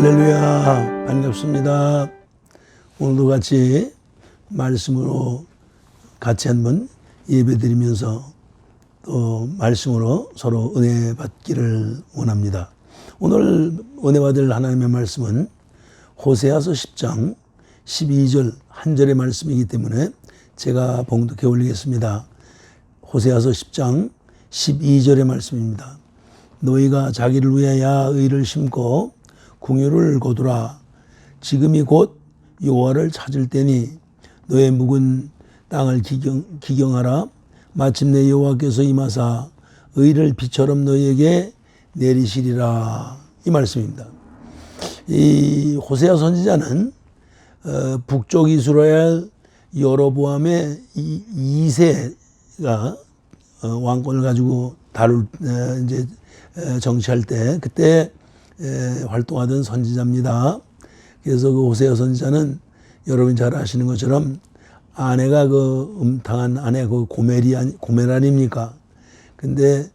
할렐루야, 반갑습니다. 오늘도 같이 말씀으로 같이 한번 예배드리면서 또 말씀으로 서로 은혜 받기를 원합니다. 오늘 은혜 받을 하나님의 말씀은 호세아서 10장 12절 한 절의 말씀이기 때문에 제가 봉독해 올리겠습니다. 호세아서 10장 12절의 말씀입니다. 너희가 자기를 위하여 의를 심고 궁유를 거두라. 지금이 곧 여호와를 찾을 때니 너의 묵은 땅을 기경하라. 마침내 여호와께서 임하사 의를 비처럼 너희에게 내리시리라. 이 말씀입니다. 이 호세아 선지자는 북쪽 이스라엘 여로보암의 2세가 왕권을 가지고 이제 정치할 때 그때 활동하던 선지자입니다. 그래서 그 호세아 선지자는 여러분이 잘 아시는 것처럼 아내가 그 음탕한 아내 그 고멜 아닙니까? 근데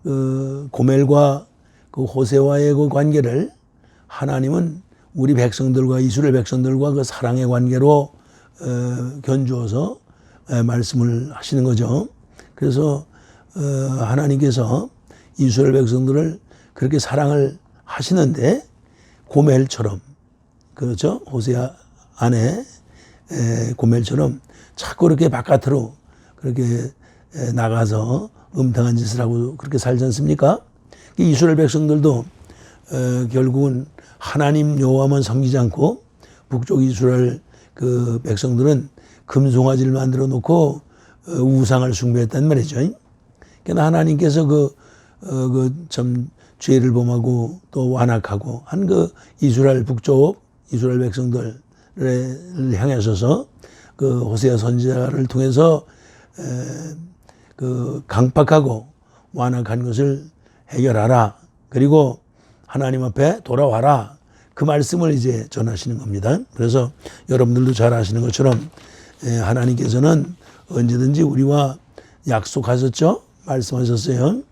그 고멜과 그 호세와의 그 관계를 하나님은 우리 백성들과 이스라엘 백성들과 그 사랑의 관계로 견주어서 말씀을 하시는 거죠. 그래서 하나님께서 이스라엘 백성들을 그렇게 사랑을 하시는데 고멜처럼, 그렇죠? 호세아 아내 고멜처럼 자꾸 그렇게 바깥으로 그렇게 나가서 음탕한 짓을 하고 그렇게 살지 않습니까? 이스라엘 백성들도 결국은 하나님 여호와만 섬기지 않고 북쪽 이스라엘 그 백성들은 금송아지를 만들어 놓고 우상을 숭배했단 말이죠. 그러나 하나님께서 참 죄를 범하고 또 완악하고 한 그 이스라엘 북쪽 이스라엘 백성들을 향하셔서 그 호세아 선지자를 통해서 그 강팍하고 완악한 것을 해결하라. 그리고 하나님 앞에 돌아와라. 그 말씀을 이제 전하시는 겁니다. 그래서 여러분들도 잘 아시는 것처럼 하나님께서는 언제든지 우리와 약속하셨죠? 말씀하셨어요.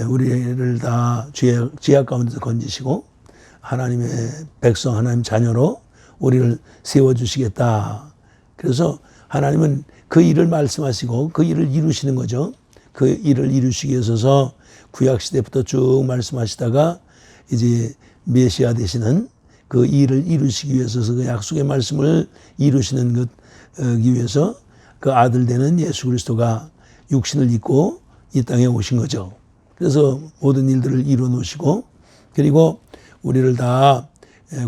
우리를 다 죄악 가운데서 건지시고 하나님의 백성, 하나님 자녀로 우리를 세워주시겠다. 그래서 하나님은 그 일을 말씀하시고 그 일을 이루시는 거죠. 그 일을 이루시기 위해서 구약시대부터 쭉 말씀하시다가 이제 메시아 되시는 그 일을 이루시기 위해서 그 약속의 말씀을 이루시는 것기 위해서 그 아들 되는 예수 그리스도가 육신을 입고 이 땅에 오신 거죠. 그래서 모든 일들을 이루어 놓으시고 그리고 우리를 다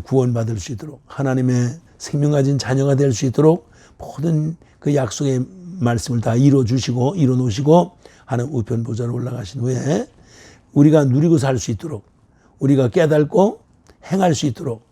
구원받을 수 있도록 하나님의 생명 가진 자녀가 될 수 있도록 모든 그 약속의 말씀을 다 이루어 주시고 이루어 놓으시고 하나님 우편 보좌로 올라가신 후에 우리가 누리고 살 수 있도록 우리가 깨닫고 행할 수 있도록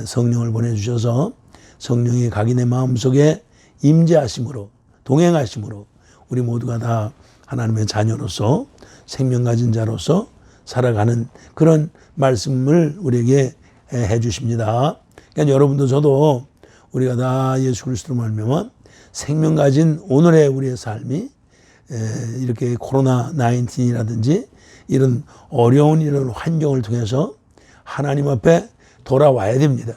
성령을 보내주셔서 성령이 각인의 마음속에 임재하심으로 동행하심으로 우리 모두가 다 하나님의 자녀로서 생명 가진 자로서 살아가는 그런 말씀을 우리에게 해 주십니다. 그러니까 여러분도 저도 우리가 다 예수 그리스도로 말미암아 생명 가진 오늘의 우리의 삶이 이렇게 코로나 19이라든지 이런 어려운 이런 환경을 통해서 하나님 앞에 돌아와야 됩니다.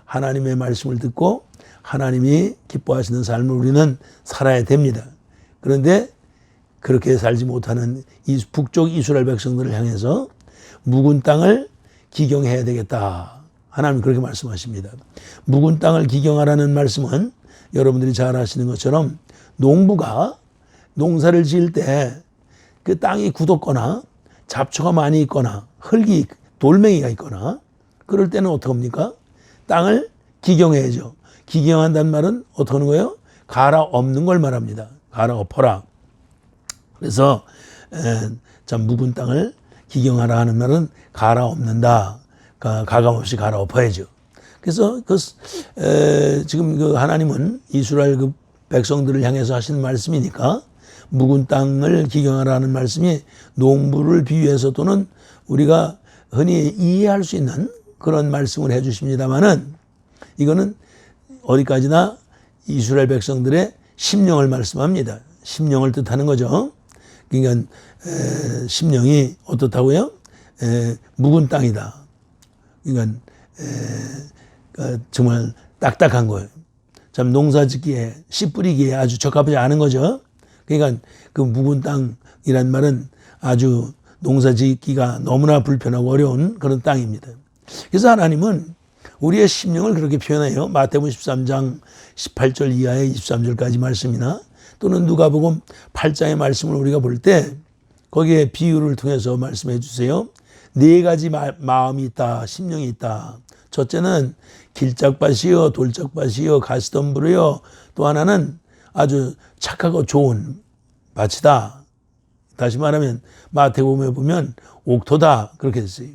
하나님의 말씀을 듣고 하나님이 기뻐하시는 삶을 우리는 살아야 됩니다. 그런데 그렇게 살지 못하는 이 북쪽 이스라엘 백성들을 향해서 묵은 땅을 기경해야 되겠다. 하나님 그렇게 말씀하십니다. 묵은 땅을 기경하라는 말씀은 여러분들이 잘 아시는 것처럼 농부가 농사를 지을 때 그 땅이 굳었거나 잡초가 많이 있거나 흙이 돌멩이가 있거나 그럴 때는 어떻게 합니까? 땅을 기경해야죠. 기경한다는 말은 어떻게 하는 거예요? 갈아엎는 걸 말합니다. 갈아엎어라. 그래서 참 묵은 땅을 기경하라 하는 말은 갈아엎는다. 가감없이 갈아엎어야죠. 그래서 지금 그 하나님은 이스라엘 그 백성들을 향해서 하시는 말씀이니까 묵은 땅을 기경하라는 말씀이 농부를 비유해서 또는 우리가 흔히 이해할 수 있는 그런 말씀을 해 주십니다만은 이거는 어디까지나 이스라엘 백성들의 심령을 말씀합니다. 심령을 뜻하는 거죠. 그러니까 심령이 어떻다고요? 묵은 땅이다. 그러니까 정말 딱딱한 거예요. 참 농사짓기에 씨 뿌리기에 아주 적합하지 않은 거죠. 그러니까 그 묵은 땅이란 말은 아주 농사짓기가 너무나 불편하고 어려운 그런 땅입니다. 그래서 하나님은 우리의 심령을 그렇게 표현해요. 마태복음 13장 18절 이하의 23절까지 말씀이나 또는 누가복음 8장의 말씀을 우리가 볼 때 거기에 비유를 통해서 말씀해 주세요. 네 가지 마음이 있다, 심령이 있다. 첫째는 길짝밭이요, 돌짝밭이요, 가시덤불이요. 또 하나는 아주 착하고 좋은 밭이다. 다시 말하면 마태복음에 보면 옥토다 그렇게 됐어요.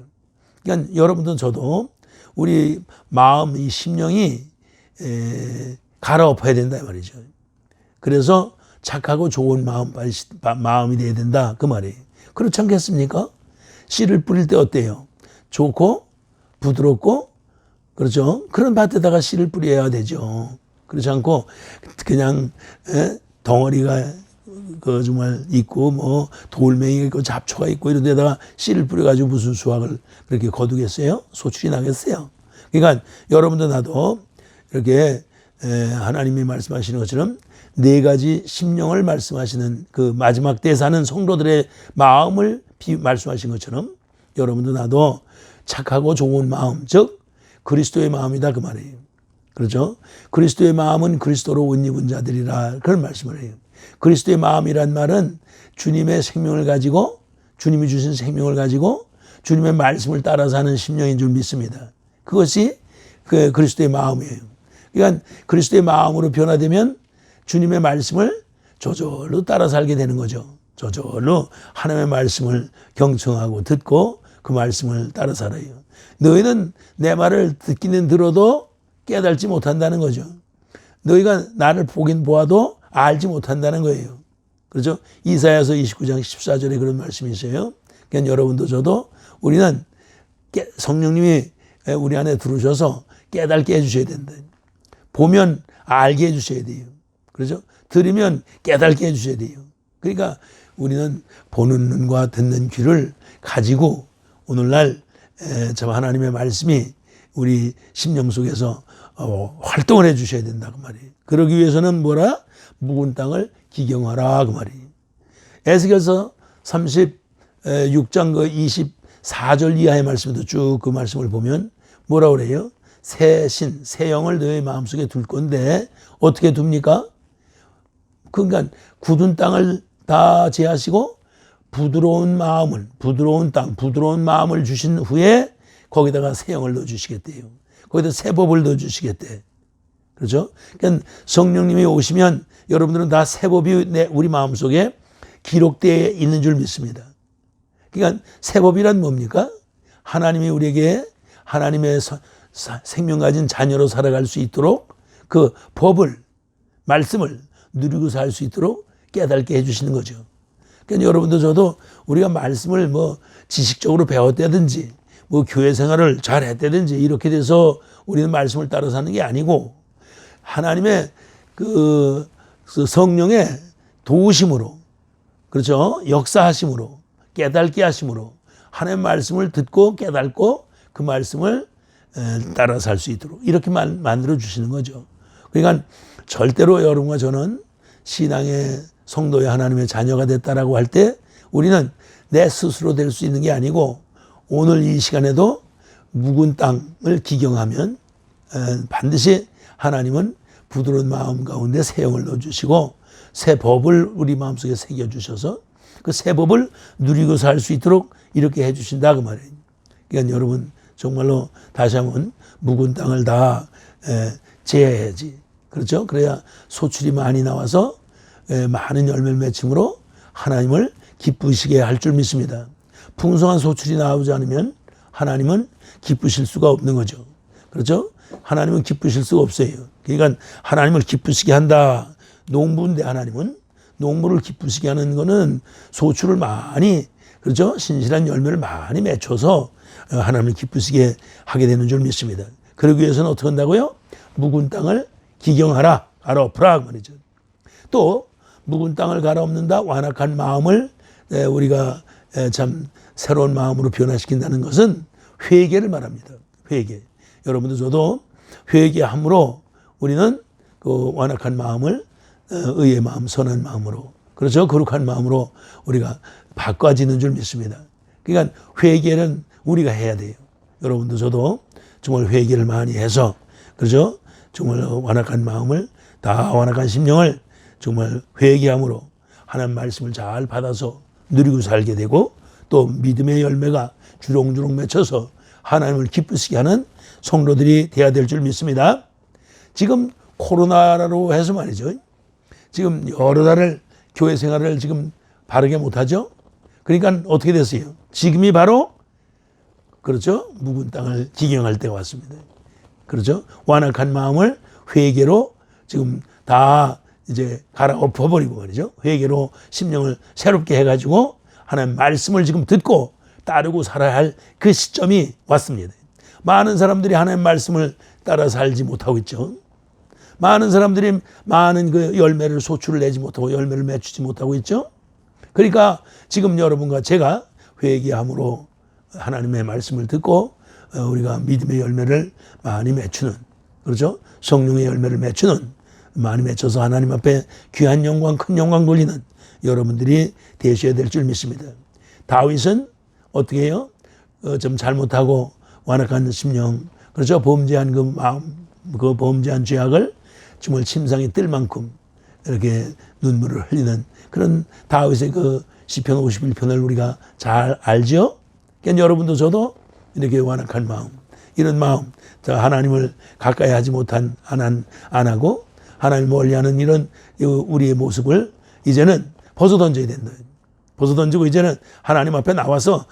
그러니까 여러분도 저도 우리 마음, 이 심령이 갈아엎어야 된다 이 말이죠. 그래서 착하고 좋은 마음이 돼야 된다 그 말이에요. 그렇지 않겠습니까? 씨를 뿌릴 때 어때요? 좋고 부드럽고 그렇죠. 그런 밭에다가 씨를 뿌려야 되죠. 그렇지 않고 그냥 덩어리가 그 정말 있고 뭐 돌멩이가 있고 잡초가 있고 이런 데다가 씨를 뿌려가지고 무슨 수확을 그렇게 거두겠어요? 소출이 나겠어요? 그러니까 여러분도 나도 이렇게 하나님이 말씀하시는 것처럼 네 가지 심령을 말씀하시는 그 마지막 때 사는 성도들의 마음을 말씀하신 것처럼 여러분도 나도 착하고 좋은 마음, 즉 그리스도의 마음이다 그 말이에요. 그렇죠? 그리스도의 마음은 그리스도로 옷 입은 자들이라 그런 말씀을 해요. 그리스도의 마음이란 말은 주님의 생명을 가지고 주님이 주신 생명을 가지고 주님의 말씀을 따라 사는 심령인 줄 믿습니다. 그것이 그 그리스도의 마음이에요. 그러니까 그리스도의 마음으로 변화되면 주님의 말씀을 저절로 따라 살게 되는 거죠. 저절로 하나님의 말씀을 경청하고 듣고 그 말씀을 따라 살아요. 너희는 내 말을 듣기는 들어도 깨달지 못한다는 거죠. 너희가 나를 보긴 보아도 알지 못한다는 거예요. 그렇죠? 이사야서 29장 14절에 그런 말씀이 있어요. 그러니까 여러분도 저도 우리는 성령님이 우리 안에 들어오셔서 깨닫게 해주셔야 된다. 보면 알게 해주셔야 돼요. 그렇죠? 들으면 깨닫게 해주셔야 돼요. 그러니까 우리는 보는 눈과 듣는 귀를 가지고 오늘날 참 하나님의 말씀이 우리 심령 속에서 활동을 해 주셔야 된다 그 말이에요. 그러기 위해서는 뭐라? 묵은 땅을 기경하라 그 말이에요. 에스겔서 36장 그 24절 이하의 말씀도 쭉 그 말씀을 보면 뭐라 그래요? 새 신, 새 영을 너의 마음속에 둘 건데 어떻게 둡니까? 그러니까 굳은 땅을 다 제하시고 부드러운 땅, 부드러운 마음을 주신 후에 거기다가 새 영을 넣어주시겠대요. 거기다 새 법을 넣어주시겠대. 그렇죠? 그러니까 성령님이 오시면 여러분들은 다 새 법이 우리 마음속에 기록되어 있는 줄 믿습니다. 그러니까 새 법이란 뭡니까? 하나님이 우리에게 하나님의 생명 가진 자녀로 살아갈 수 있도록 그 법을, 말씀을 누리고 살 수 있도록 깨닫게 해주시는 거죠. 그러니까 여러분도 저도 우리가 말씀을 뭐 지식적으로 배웠다든지 뭐 교회 생활을 잘 했다든지 이렇게 돼서 우리는 말씀을 따라 사는 게 아니고 하나님의 그 성령의 도우심으로 그렇죠? 역사하심으로 깨닫게 하심으로 하나님의 말씀을 듣고 깨닫고 그 말씀을 따라 살 수 있도록 이렇게 만들어 주시는 거죠. 그러니까 절대로 여러분과 저는 신앙의 성도의 하나님의 자녀가 됐다라고 할 때 우리는 내 스스로 될 수 있는 게 아니고 오늘 이 시간에도 묵은 땅을 기경하면 반드시 하나님은 부드러운 마음 가운데 새 영을 넣어주시고 새 법을 우리 마음속에 새겨주셔서 그 새 법을 누리고 살 수 있도록 이렇게 해주신다 그 말이에요. 그러니까 여러분 정말로 다시 한번 묵은 땅을 다 제해야지. 그렇죠? 그래야 소출이 많이 나와서 많은 열매를 맺힘으로 하나님을 기쁘시게 할 줄 믿습니다. 풍성한 소출이 나오지 않으면 하나님은 기쁘실 수가 없는 거죠. 그렇죠? 하나님은 기쁘실 수가 없어요. 그러니까 하나님을 기쁘시게 한다. 농부인데 하나님은 농부를 기쁘시게 하는 거는 소출을 많이 그렇죠? 신실한 열매를 많이 맺혀서 하나님을 기쁘시게 하게 되는 줄 믿습니다. 그러기 위해서는 어떻게 한다고요? 묵은 땅을 기경하라. 갈아엎으라 말이죠. 또 묵은 땅을 갈아엎는다. 완악한 마음을 우리가 참 새로운 마음으로 변화시킨다는 것은 회개를 말합니다. 회개. 여러분도 저도 회개함으로 우리는 그 완악한 마음을 의의 마음, 선한 마음으로, 그렇죠? 거룩한 마음으로 우리가 바꿔지는 줄 믿습니다. 그러니까 회개는 우리가 해야 돼요. 여러분도 저도 정말 회개를 많이 해서, 그렇죠? 정말 완악한 마음을, 다 완악한 심령을 정말 회개함으로 하나님 말씀을 잘 받아서 누리고 살게 되고, 또 믿음의 열매가 주렁주렁 맺혀서 하나님을 기쁘시게 하는 성도들이 되어야 될 줄 믿습니다. 지금 코로나로 해서 말이죠. 지금 여러 달을 교회 생활을 지금 바르게 못하죠. 그러니까 어떻게 됐어요? 지금이 바로, 그렇죠? 묵은 땅을 기경할 때가 왔습니다. 그렇죠? 완악한 마음을 회개로 지금 다 이제 갈아엎어버리고 말이죠. 회개로 심령을 새롭게 해가지고 하나님 말씀을 지금 듣고 따르고 살아야 할 그 시점이 왔습니다. 많은 사람들이 하나님 말씀을 따라 살지 못하고 있죠. 많은 사람들이 많은 그 열매를 소출을 내지 못하고 열매를 맺지 못하고 있죠. 그러니까 지금 여러분과 제가 회개함으로 하나님의 말씀을 듣고 우리가 믿음의 열매를 많이 맺추는, 그렇죠? 성령의 열매를 맺추는, 많이 맺혀서 하나님 앞에 귀한 영광, 큰 영광 돌리는 여러분들이 되셔야 될 줄 믿습니다. 다윗은 어떻게 해요? 좀 잘못하고 완악한 심령, 그렇죠? 범죄한 그 마음, 그 범죄한 죄악을 정말 침상에 뜰 만큼 이렇게 눈물을 흘리는 그런 다윗의 그 시편 51편을 우리가 잘 알죠? 그러니까 여러분도 저도 이렇게 완악한 마음, 이런 마음, 하나님을 가까이 하지 못한, 안 하고 하나님을 멀리하는 이런 우리의 모습을 이제는 벗어던져야 된다. 벗어던지고 이제는 하나님 앞에 나와서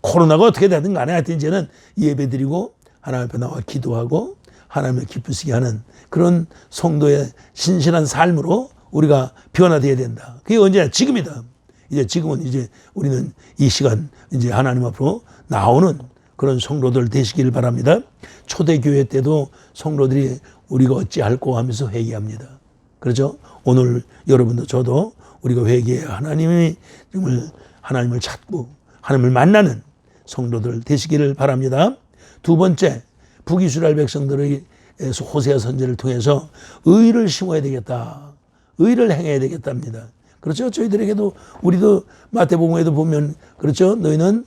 코로나가 어떻게 되든 간에 하여튼 이제는 예배드리고 하나님 앞에 나와 기도하고 하나님을 기쁘시게 하는 그런 성도의 신실한 삶으로 우리가 변화되어야 된다. 그게 언제냐? 지금이다. 이제 지금은 이제 우리는 이 시간 이제 하나님 앞으로 나오는 그런 성도들 되시길 바랍니다. 초대교회 때도 성도들이 우리가 어찌할꼬 하면서 회개합니다. 그렇죠? 오늘 여러분도 저도 우리가 회개해 하나님이 정말 하나님을 찾고 하나님을 만나는 성도들 되시기를 바랍니다. 두 번째, 북이스라엘 백성들의 호세아 선지를 통해서 의를 심어야 되겠다. 의를 행해야 되겠답니다. 그렇죠? 저희들에게도 우리도 마태복음에도 보면 그렇죠? 너희는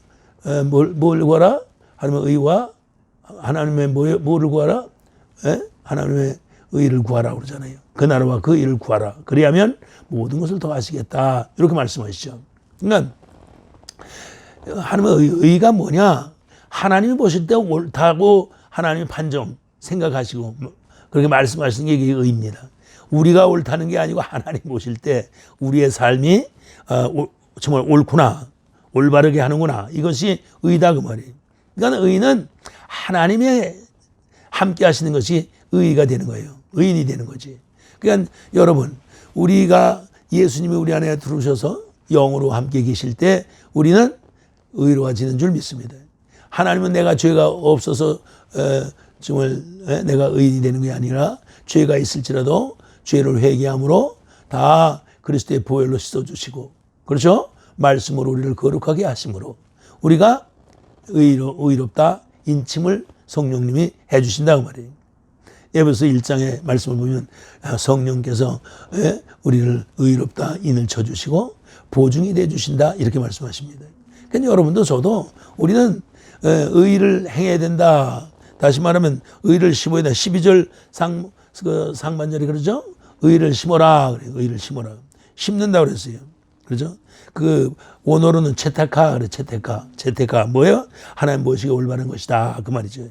뭘 구하라? 하나님의 의와 하나님의 뭐를 구하라? 하나님의 의를 구하라 그러잖아요. 그 나라와 그 의를 구하라. 그리하면 모든 것을 더하시겠다. 이렇게 말씀하시죠. 그러니까 하나님의 의가 뭐냐? 하나님이 보실 때 옳다고 하나님이 판정 생각하시고 그렇게 말씀하시는 게 이게 의입니다. 우리가 옳다는 게 아니고 하나님 보실 때 우리의 삶이 정말 옳구나, 올바르게 하는구나. 이것이 의다 그 말이에요. 그러니까 의는 하나님의 함께 하시는 것이 의가 되는 거예요. 의인이 되는 거지. 그러니까 여러분, 우리가 예수님이 우리 안에 들어오셔서 영으로 함께 계실 때 우리는 의로워지는 줄 믿습니다. 하나님은 내가 죄가 없어서 정말 내가 의인이 되는 게 아니라 죄가 있을지라도 죄를 회개함으로 다 그리스도의 보혈로 씻어주시고, 그렇죠? 말씀으로 우리를 거룩하게 하심으로 우리가 의롭다 인침을 성령님이 해주신다고 말이에요. 에베소 1장의 말씀을 보면 성령께서 우리를 의롭다 인을 쳐주시고 보증이 돼주신다 이렇게 말씀하십니다. 그러니까 여러분도 저도 우리는 의를 행해야 된다. 다시 말하면 의를 심어야 된다. 12절 상반절이 그러죠? 의를 심어라. 그래요. 의를 심어라. 심는다 그랬어요. 그렇죠? 그 원어로는 채택하 그래. 채택하 뭐예요? 하나님 보시기에 올바른 것이다. 그 말이죠.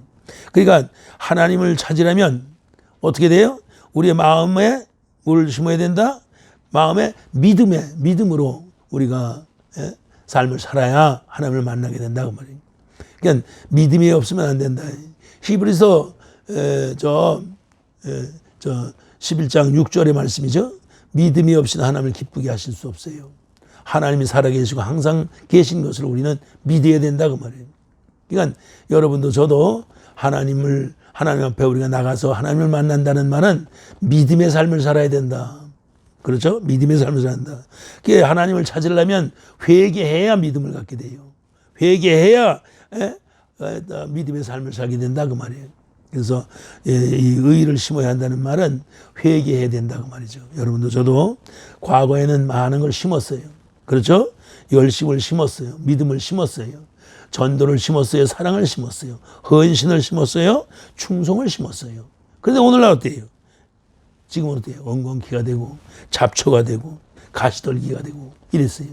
그러니까 하나님을 찾으려면 어떻게 돼요? 우리의 마음에 뭘 심어야 된다? 마음에 믿음으로 우리가 삶을 살아야 하나님을 만나게 된다. 그 말이에요. 그러니까 믿음이 없으면 안 된다. 히브리서 11장 6절의 말씀이죠. 믿음이 없이는 하나님을 기쁘게 하실 수 없어요. 하나님이 살아계시고 항상 계신 것을 우리는 믿어야 된다. 그 말이에요. 그러니까 여러분도 저도 하나님 앞에 우리가 나가서 하나님을 만난다는 말은 믿음의 삶을 살아야 된다. 그렇죠? 믿음의 삶을 산다. 하나님을 찾으려면 회개해야 믿음을 갖게 돼요. 회개해야 믿음의 삶을 살게 된다 그 말이에요. 그래서 이 의를 심어야 한다는 말은 회개해야 된다 그 말이죠. 여러분도 저도 과거에는 많은 걸 심었어요. 그렇죠? 열심을 심었어요. 믿음을 심었어요. 전도를 심었어요. 사랑을 심었어요. 헌신을 심었어요. 충성을 심었어요. 그런데 오늘날 어때요? 지금은 어때요? 엉겅퀴가 되고 잡초가 되고 가시떨기가 되고 이랬어요.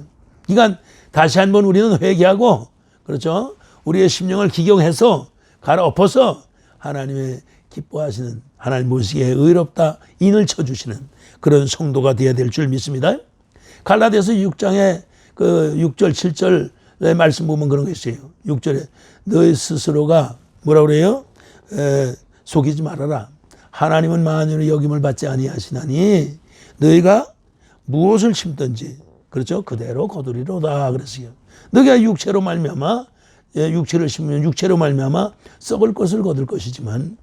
그러니까 다시 한번 우리는 회개하고, 그렇죠? 우리의 심령을 기경해서 갈아엎어서 하나님의 기뻐하시는, 하나님 보시기에 의롭다 인을 쳐주시는 그런 성도가 되어야 될 줄 믿습니다. 갈라디아서 6장에 그 6절 7절의 말씀 보면 그런 게 있어요. 6절에 너희 스스로가 뭐라고 그래요? 속이지 말아라. 하나님은 만연의 여김을 받지 아니하시나니 너희가 무엇을 심든지, 그렇죠? 그대로 거두리로다 그랬어요. 너희가 육체로 말미암아, 육체를 심으면 육체로 말미암아 썩을 것을 거둘 것이지만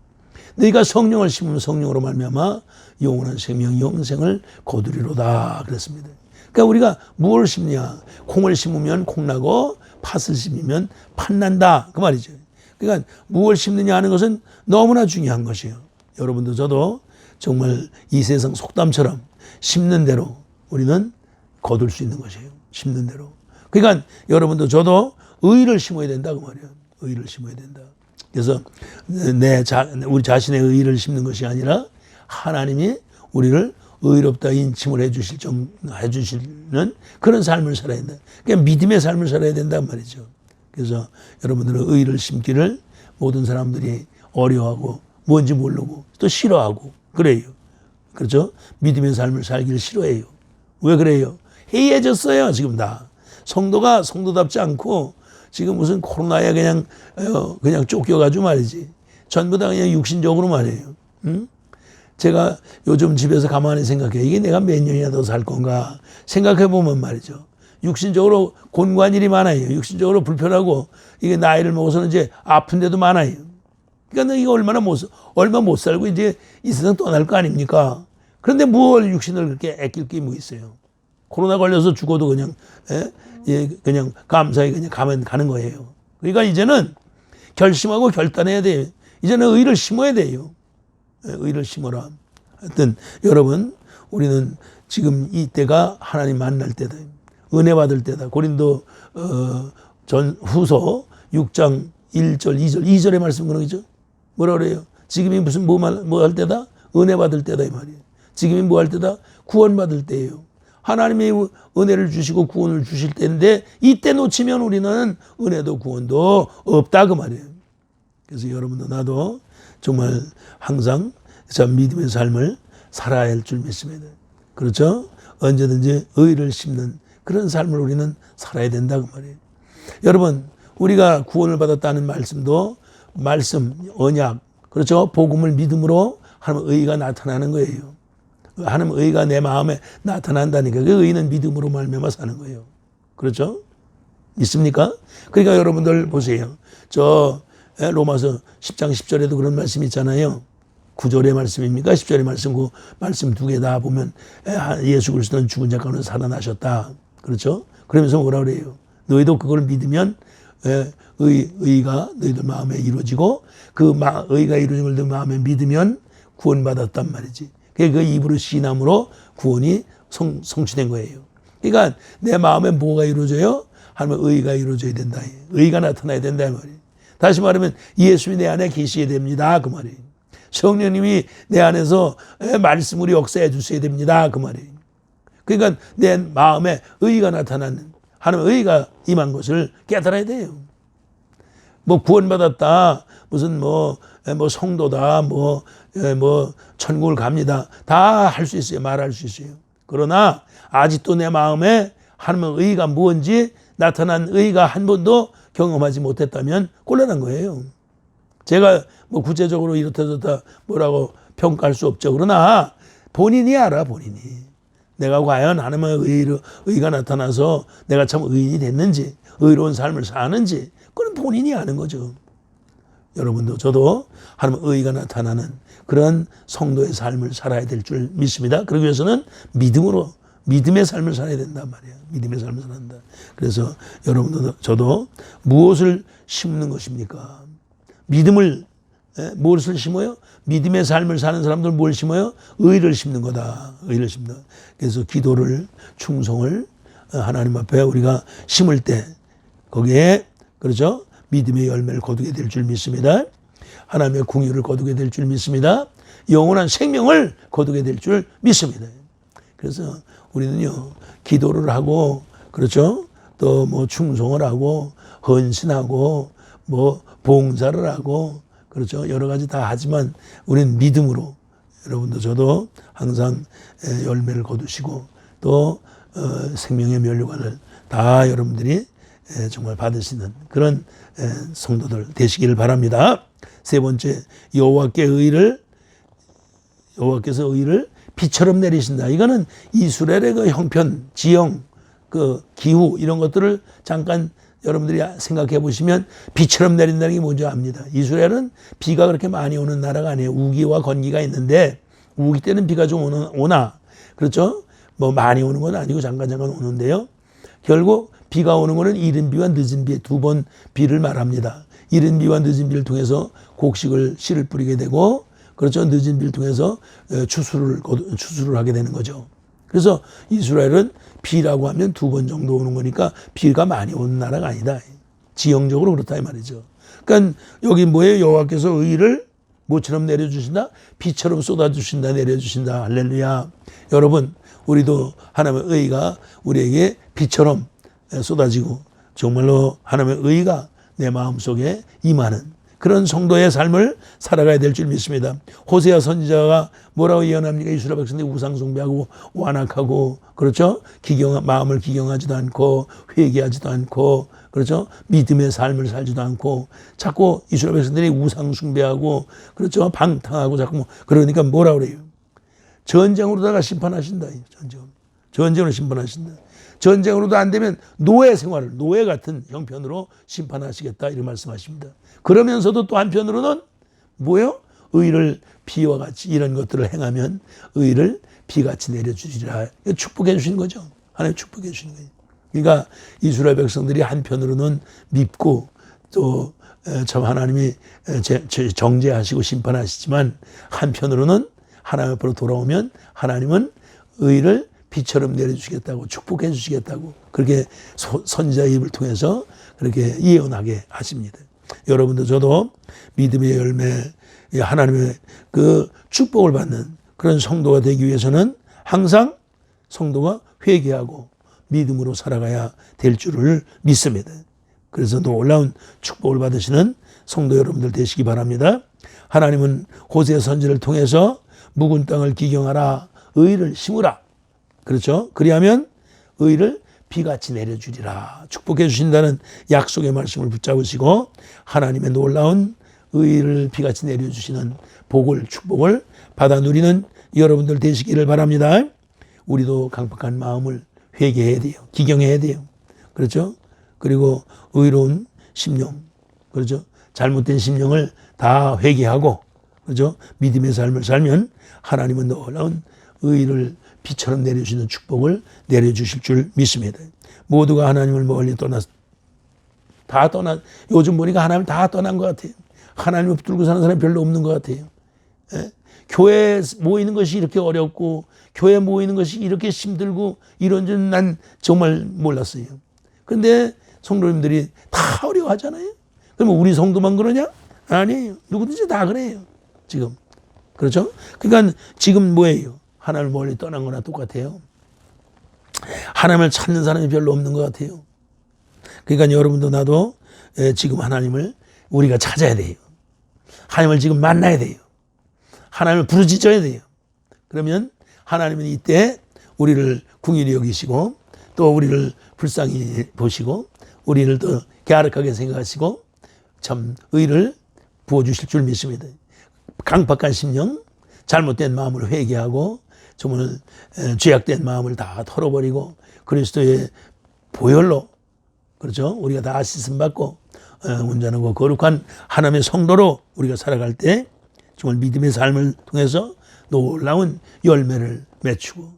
너희가 성령을 심으면 성령으로 말미암아 영원한 생명 영생을 거두리로다 그랬습니다. 그러니까 우리가 무엇을 심냐? 콩을 심으면 콩 나고 팥을 심으면 팥 난다 그 말이죠. 그러니까 무엇을 심느냐 하는 것은 너무나 중요한 것이에요. 여러분도 저도 정말 이 세상 속담처럼 심는 대로 우리는 거둘 수 있는 것이에요. 심는 대로. 그러니까 여러분도 저도 의를 심어야 된다 그 말이에요. 의를 심어야 된다. 그래서 우리 자신의 의를 심는 것이 아니라 하나님이 우리를 의롭다 인침을 해주시는 그런 삶을 살아야 된다. 그러니까 믿음의 삶을 살아야 된단 말이죠. 그래서 여러분들은 의를 심기를 모든 사람들이 어려워하고 뭔지 모르고 또 싫어하고 그래요. 그렇죠? 믿음의 삶을 살기를 싫어해요. 왜 그래요? 해이해졌어요. 지금 다. 성도가 성도답지 않고 지금 무슨 코로나에 그냥 쫓겨가지고 말이지. 전부 다 그냥 육신적으로 말이에요. 응? 제가 요즘 집에서 가만히 생각해. 이게 내가 몇 년이나 더 살 건가 생각해 보면 말이죠. 육신적으로 곤고한 일이 많아요. 육신적으로 불편하고 이게 나이를 먹어서는 이제 아픈 데도 많아요. 그러니까 이거 얼마 못 살고 이제 이 세상 떠날 거 아닙니까? 그런데 뭘 육신을 그렇게 아낄 게 뭐 있어요? 코로나 걸려서 죽어도 그냥 감사히 그냥 가는 거예요. 그러니까 이제는 결심하고 결단해야 돼요. 이제는 의를 심어야 돼요. 의를 심어라. 하여튼 여러분, 우리는 지금 이 때가 하나님 만날 때다. 은혜 받을 때다. 고린도 후서 6장 1절 2절의 말씀 그런 거죠. 뭐라 그래요? 지금이 무슨 뭐 할 때다? 은혜 받을 때다 이 말이에요. 지금이 뭐 할 때다? 구원 받을 때예요. 하나님이 은혜를 주시고 구원을 주실 때인데 이때 놓치면 우리는 은혜도 구원도 없다 그 말이에요. 그래서 여러분도 나도 정말 항상 참 믿음의 삶을 살아야 할 줄 믿습니다. 그렇죠? 언제든지 의를 심는 그런 삶을 우리는 살아야 된다 그 말이에요. 여러분, 우리가 구원을 받았다는 말씀도 말씀, 언약, 그렇죠? 복음을 믿음으로 하나님 의가 나타나는 거예요. 하나님 의가 내 마음에 나타난다니까. 그 의는 믿음으로 말미암아 사는 거예요. 그렇죠? 있습니까? 그러니까 여러분들 보세요. 저 로마서 10장 10절에도 그런 말씀이 있잖아요. 9절의 말씀입니까? 10절의 말씀, 그 말씀 두 개 다 보면 예수 그리스도는 죽은 자 가운데 살아나셨다. 그렇죠? 그러면서 뭐라 그래요? 너희도 그걸 믿으면 의가 너희들 마음에 이루어지고 그 의가 이루어진 걸 너 마음에 믿으면 구원받았단 말이지. 그 입으로 시인함으로 구원이 성취된 거예요. 그러니까 내 마음에 뭐가 이루어져요? 하면 의가 이루어져야 된다. 의가 나타나야 된다 이 말이에요. 다시 말하면 예수님이 내 안에 계셔야 됩니다. 그 말이에요. 성령님이 내 안에서 말씀으로 역사해 주셔야 됩니다. 그 말이에요. 그러니까 내 마음에 의가 나타나는 하나님의 의가 임한 것을 깨달아야 돼요. 뭐 구원받았다, 무슨 뭐 성도다, 뭐 천국을 갑니다. 다 할 수 있어요. 말할 수 있어요. 그러나 아직도 내 마음에 하나님의 의가 무엇인지 나타난 의가 한 번도 경험하지 못했다면 곤란한 거예요. 제가 뭐 구체적으로 이렇다 저렇다 뭐라고 평가할 수 없죠. 그러나 본인이 알아, 본인이. 내가 과연 하나님의 의가 나타나서 내가 참 의인이 됐는지, 의로운 삶을 사는지, 그건 본인이 아는 거죠. 여러분도 저도 하나님의 의가 나타나는 그런 성도의 삶을 살아야 될 줄 믿습니다. 그러기 위해서는 믿음으로 믿음의 삶을 살아야 된단 말이에요. 믿음의 삶을 살아야 한다. 그래서 여러분도 저도 무엇을 심는 것입니까? 믿음을, 무엇을 심어요? 믿음의 삶을 사는 사람들 뭘 심어요? 의를 심는 거다. 의를 심는. 그래서 기도를, 충성을 하나님 앞에 우리가 심을 때 거기에, 그렇죠? 믿음의 열매를 거두게 될 줄 믿습니다. 하나님의 궁유를 거두게 될 줄 믿습니다. 영원한 생명을 거두게 될 줄 믿습니다. 그래서 우리는요, 기도를 하고, 그렇죠? 또 뭐 충성을 하고, 헌신하고, 뭐 봉사를 하고, 그렇죠? 여러 가지 다 하지만 우리는 믿음으로, 여러분도 저도 항상 열매를 거두시고, 또 생명의 면류관을 다 여러분들이 정말 받으시는 그런 성도들 되시기를 바랍니다. 세 번째, 여호와께서 의를 비처럼 내리신다. 이거는 이스라엘의 그 형편, 지형, 그 기후 이런 것들을 잠깐 여러분들이 생각해 보시면 비처럼 내린다는 게 뭔지 압니다. 이스라엘은 비가 그렇게 많이 오는 나라가 아니에요. 우기와 건기가 있는데 우기 때는 비가 좀 오나 그렇죠? 뭐 많이 오는 건 아니고 잠깐 오는데요. 결국 비가 오는 거는 이른 비와 늦은 비 두 번 비를 말합니다. 이른 비와 늦은 비를 통해서 곡식을 씨를 뿌리게 되고 그렇죠. 늦은 비를 통해서 추수를 하게 되는 거죠. 그래서 이스라엘은 비라고 하면 두 번 정도 오는 거니까 비가 많이 오는 나라가 아니다. 지형적으로 그렇다 이 말이죠. 그러니까 여기 뭐예요? 여호와께서 의를 뭐처럼 내려주신다? 비처럼 쏟아주신다, 내려주신다. 할렐루야. 여러분, 우리도 하나님의 의가 우리에게 비처럼 쏟아지고 정말로 하나님의 의가 내 마음속에 임하는 그런 성도의 삶을 살아가야 될 줄 믿습니다. 호세아 선지자가 뭐라고 예언합니까? 이스라엘 백성들이 우상 숭배하고 완악하고 그렇죠? 마음을 기경하지도 않고 회개하지도 않고 그렇죠? 믿음의 삶을 살지도 않고 자꾸 이스라엘 백성들이 우상 숭배하고 그렇죠? 방탕하고 자꾸 그러니까 뭐라 그래요? 전쟁으로다가 심판하신다. 전쟁으로 심판하신다. 전쟁으로도 안 되면 노예 생활을 노예 같은 형편으로 심판하시겠다 이런 말씀하십니다. 그러면서도 또 한편으로는 뭐요? 의를 비와 같이 이런 것들을 행하면 의를 비같이 내려주시리라. 축복해 주시는 거죠. 하나님 축복해 주시는 거예요. 그러니까 이스라엘 백성들이 한편으로는 밉고 또 참 하나님이 정죄하시고 심판하시지만 한편으로는 하나님 앞으로 돌아오면 하나님은 의를 비처럼 내려주시겠다고 축복해 주시겠다고 그렇게 선지자의 입을 통해서 그렇게 예언하게 하십니다. 여러분도 저도 믿음의 열매 하나님의 그 축복을 받는 그런 성도가 되기 위해서는 항상 성도가 회개하고 믿음으로 살아가야 될 줄을 믿습니다. 그래서 놀라운 축복을 받으시는 성도 여러분들 되시기 바랍니다. 하나님은 호세아 선지를 통해서 묵은 땅을 기경하라 의를 심으라. 그렇죠? 그리하면 의를 비같이 내려주리라. 축복해 주신다는 약속의 말씀을 붙잡으시고 하나님의 놀라운 의를 비같이 내려주시는 복을 축복을 받아 누리는 여러분들 되시기를 바랍니다. 우리도 강팍한 마음을 회개해야 돼요. 기경해야 돼요. 그렇죠? 그리고 의로운 심령, 그렇죠? 잘못된 심령을 다 회개하고, 그렇죠? 믿음의 삶을 살면 하나님은 놀라운 의를 비처럼 내려주시는 축복을 내려주실 줄 믿습니다. 모두가 하나님을 멀리 요즘 보니까 하나님을 다 떠난 것 같아요. 하나님을 붙들고 사는 사람이 별로 없는 것 같아요. 예? 교회에 모이는 것이 이렇게 어렵고, 교회에 모이는 것이 이렇게 힘들고, 이런 줄 난 정말 몰랐어요. 그런데 성도님들이 다 어려워하잖아요. 그러면 우리 성도만 그러냐? 아니에요. 누구든지 다 그래요. 지금. 그렇죠? 그러니까 지금 뭐예요? 하나님을 멀리 떠난 거나 똑같아요. 하나님을 찾는 사람이 별로 없는 것 같아요. 그러니까 여러분도 나도 지금 하나님을 우리가 찾아야 돼요. 하나님을 지금 만나야 돼요. 하나님을 부르짖어야 돼요. 그러면 하나님은 이때 우리를 긍휼히 여기시고 또 우리를 불쌍히 보시고 우리를 또 갸륵하게 생각하시고 참 의를 부어주실 줄 믿습니다. 강팍한 심령, 잘못된 마음을 회개하고 정말 죄악된 마음을 다 털어버리고 그리스도의 보혈로 그렇죠? 우리가 다 씻음받고 온전하고 거룩한 하나님의 성도로 우리가 살아갈 때 정말 믿음의 삶을 통해서 놀라운 열매를 맺추고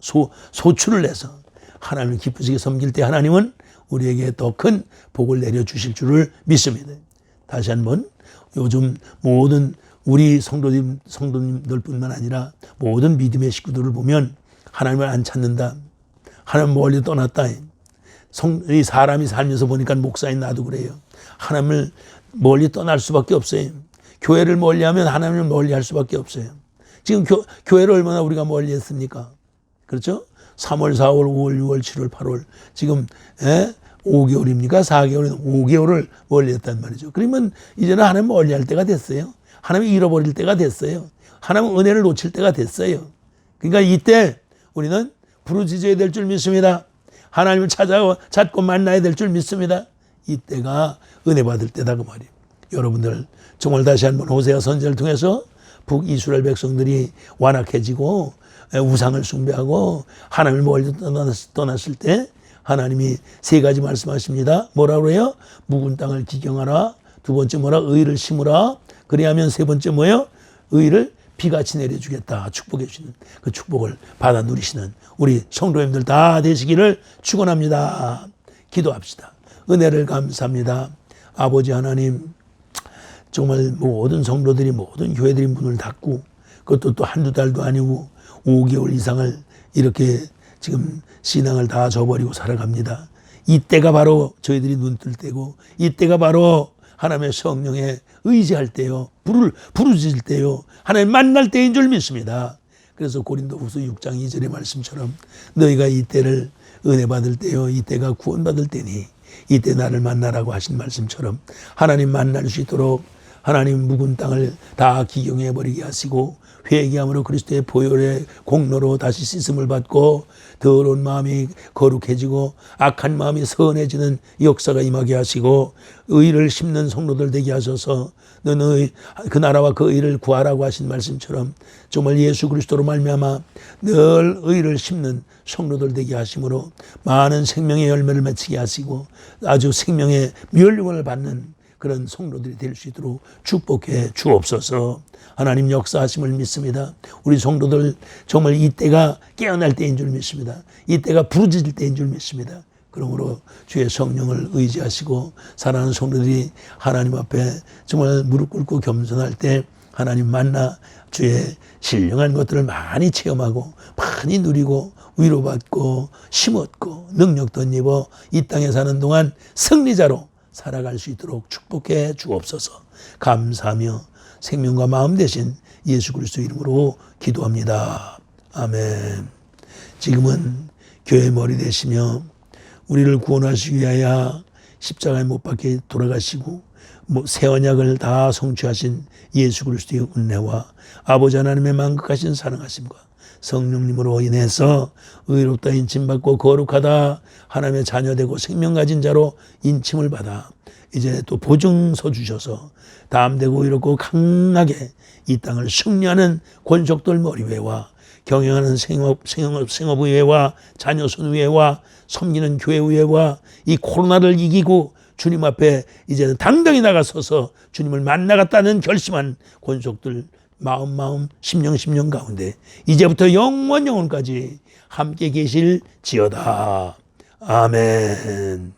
소출을 내서 하나님을 기쁘시게 섬길 때 하나님은 우리에게 더 큰 복을 내려주실 줄을 믿습니다. 다시 한번 요즘 모든 우리 성도님들뿐만 아니라 모든 믿음의 식구들을 보면 하나님을 안 찾는다. 하나님 멀리 떠났다. 이 사람이 살면서 보니까 목사인 나도 그래요. 하나님을 멀리 떠날 수밖에 없어요. 교회를 멀리하면 하나님을 멀리할 수밖에 없어요. 지금 교회를 얼마나 우리가 멀리했습니까? 그렇죠? 3월, 4월, 5월, 6월, 7월, 8월 지금 5개월입니까? 4개월, 5개월을 멀리했단 말이죠. 그러면 이제는 하나님 멀리할 때가 됐어요. 하나님 잃어버릴 때가 됐어요. 하나님 은혜를 놓칠 때가 됐어요. 그러니까 이때 우리는 부르짖어야 될 줄 믿습니다. 하나님을 찾고 만나야 될 줄 믿습니다. 이때가 은혜 받을 때다 그 말이에요. 여러분들 정말 다시 한번 호세아 선지자를 통해서 북이스라엘 백성들이 완악해지고 우상을 숭배하고 하나님을 멀리 떠났을 때 하나님이 세 가지 말씀하십니다. 뭐라고 해요? 묵은 땅을 기경하라. 두 번째 뭐라? 의를 심으라. 그래야면 세 번째 뭐예요? 의를 비같이 내려주겠다. 축복해 주시는 그 축복을 받아 누리시는 우리 성도님들 다 되시기를 축원합니다. 기도합시다. 은혜를 감사합니다. 아버지 하나님, 정말 모든 성도들이 모든 교회들이 문을 닫고 그것도 또 한두 달도 아니고 5개월 이상을 이렇게 지금 신앙을 다 저버리고 살아갑니다. 이때가 바로 저희들이 눈 뜰 때고 이때가 바로 하나님의 성령에 의지할 때요. 부르짖을 때요. 하나님 만날 때인 줄 믿습니다. 그래서 고린도후서 6장 2절의 말씀처럼 너희가 이때를 은혜 받을 때요. 이때가 구원받을 때니 이때 나를 만나라고 하신 말씀처럼 하나님 만날 수 있도록 하나님 묵은 땅을 다 기경해버리게 하시고 회개함으로 그리스도의 보혈의 공로로 다시 씻음을 받고 더러운 마음이 거룩해지고 악한 마음이 선해지는 역사가 임하게 하시고 의를 심는 성도들 되게 하셔서 너는 그 나라와 그 의를 구하라고 하신 말씀처럼 정말 예수 그리스도로 말미암아 늘 의를 심는 성도들 되게 하심으로 많은 생명의 열매를 맺히게 하시고 아주 생명의 멸류관을 받는 그런 성도들이 될 수 있도록 축복해 주옵소서. 하나님 역사하심을 믿습니다. 우리 성도들 정말 이때가 깨어날 때인 줄 믿습니다. 이때가 부르짖을 때인 줄 믿습니다. 그러므로 주의 성령을 의지하시고 사랑하는 성도들이 하나님 앞에 정말 무릎 꿇고 겸손할 때 하나님 만나 주의 신령한 것들을 많이 체험하고 많이 누리고 위로받고 심었고 능력 덧입어 이 땅에 사는 동안 승리자로 살아갈 수 있도록 축복해 주옵소서. 감사하며 생명과 마음 대신 예수 그리스도 이름으로 기도합니다. 아멘. 지금은 교회 머리 되시며 우리를 구원하시기 위하여 십자가에 못 박혀 돌아가시고 새 언약을 다 성취하신 예수 그리스도의 은혜와 아버지 하나님의 만극하신 사랑하심과 성령님으로 인해서 의롭다 인침받고 거룩하다 하나님의 자녀되고 생명 가진 자로 인침을 받아 이제 또 보증서 주셔서 담대고 이롭고 강하게 이 땅을 승리하는 권속들 머리 위에와 경영하는 생업 위에와 자녀손 위에와 섬기는 교회 위에와 이 코로나를 이기고 주님 앞에 이제는 당당히 나가서서 주님을 만나겠다는 결심한 권속들 마음 심령 가운데 이제부터 영원까지 함께 계실지어다. 아멘.